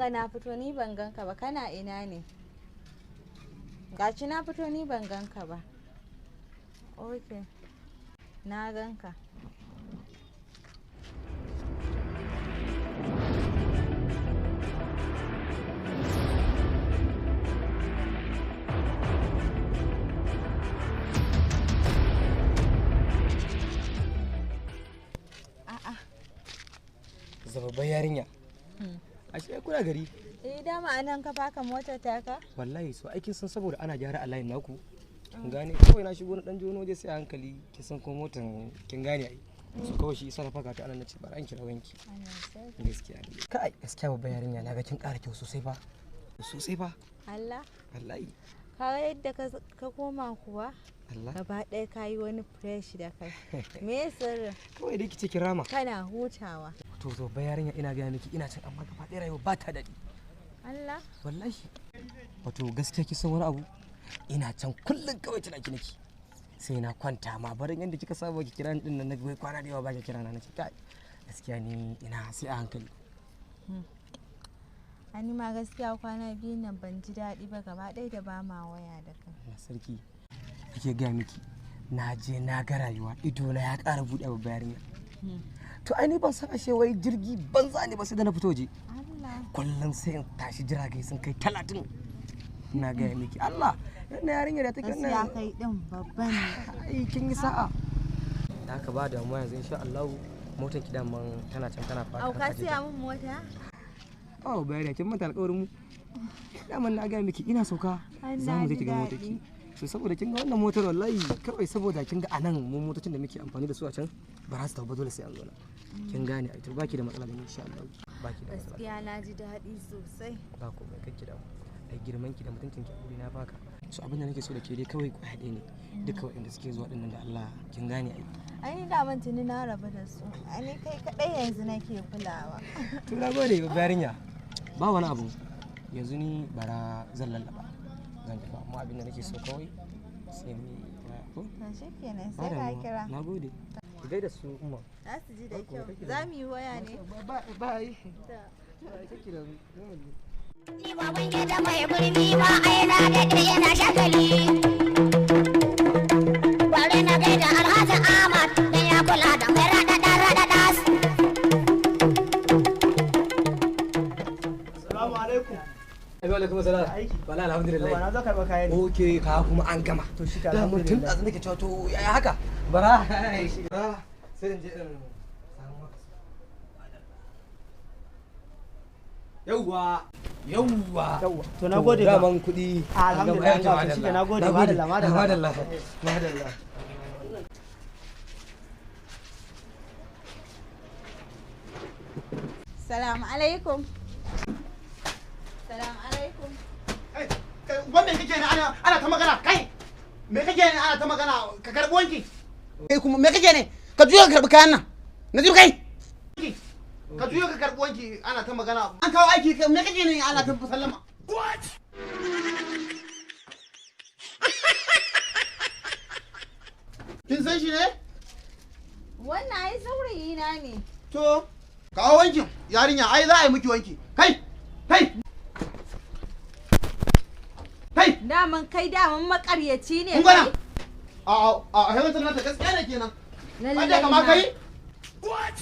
ga na fito ni ban ganka ba, kana ina ne? Gaci na fito ni ban ganka ba. Okay. Na ganka. Zababban yarinya. Ashe kuna gari? Dama anan ka faka motar taka? Wallahi so aikin san saboda ana gyara a layin naku. Kin gane kawai na shigo na dan jono waje sai a hankali kin san ko motan kin gane ai. So kawai shi isa na faka ta anan nace bara an kira wanki. Gaskiya ne. Kai gaskiya babban yarinya na ga kin ƙara kyau sosai fa. Sosai fa. Allah? Wallahi. Ka yadda ka koma kuwa? Allah. Gaba ɗaya ka yi wani fresh da kai. Me sirrin? Kawai dai kice kirama. Kana hutawa. To babban yarinya ina ga miki ina cin amma gaba ɗaya rayuwa ba ta daɗi. Allah? Wallahi. Wato gaskiya kin san wani abu? Ina can kullun kawai tana ki nake. Sai na kwanta ma barin yanda kika saba ki kira ni din nan na kwana da yawa ba ki kira na nace kai. Gaskiya ni ina sai a hankali. Ani ma gaskiya kwana biyu nan ban ji daɗi ba gaba ɗaya da ba ma waya da kai. Allah sarki. Kike ga miki na je na ga rayuwa ido na ya ƙara buɗe babbar yarinya. To ai ni ban san ashe wai jirgi banza ne ba sai da na fito je. Allah. Kullum sai in tashi jirage sun kai 30. Na ga miki Allah yana yarinya da take nan. Gaskiya kai din babban ne. Ai kin yi sa'a. Da haka ba da mu yanzu insha Allah motar ki man tana can tana fara. Au ka siya min mota? Oh bayani kin manta alƙawarin mu. Daman na ga miki ina sauka. Za mu je ki ga motar ki. So saboda kin ga wannan motar wallahi kawai saboda kin ga anan mun motocin da muke amfani da su a can ba za su tauba dole sai an zo na. Kin gane ai to baki da matsala ne insha Allah. Baki da matsala. Gaskiya na ji daɗi sosai. Ba ko mai kake da mu. Ai girman ki da mutuncin ki a na baka. So abin da nake so da ke dai kawai ku haɗe ne. Duka waɗanda suke zuwa dinnan da Allah kin gane ai. Ai da man tuni na rabu da su. Ai kai kadai yanzu nake kulawa. To na gode ba yarinya. Ba wani abu. Yanzu ni bara zan lallaba. Zan tafi amma abin da nake so kawai sai mu ko? To shikenan sai ka kira. Na gode. Ki gaida su umma. Za su ji da kyau. Za mu yi waya ne? Ba yi. Ni ba wanke da mai gurbi ba ai na daɗe yana shagali. Bari na gaida Alhaji Ahmad da ya kula da mai raɗaɗa. Assalamu alaikum. Alaikum salam. Aiki. Wala alhamdulillah. Yawa na zo karɓar kayan ne. Okay ka kuma an gama. To shi ka Da mutum da nake cewa to yaya haka? Bara. Sai in je in samu maka. Yawwa. To na gode ba. Daman kuɗi. Alhamdulillah to shi na gode madalla. Salamu alaikum. Salamu alaikum. Wanda kake ne ana ta magana kai? Me kake ne ana ta magana ka karɓi wanki? Kai kuma me kake ne? Ka juyo ka karɓi kayan nan. Na ji kai. Ka juyo ka karɓi wanki ana ta magana. An kawo aiki me kake ne ana ta sallama? What? Kin san shi ne? Wannan ai saurayi na ne. To, kawo wankin yarinya ai za a yi miki wanki. Kai! Daman makaryaci ne. Kun gana? A hewantar nata gaskiya ne kenan. Ba da kama kai? What?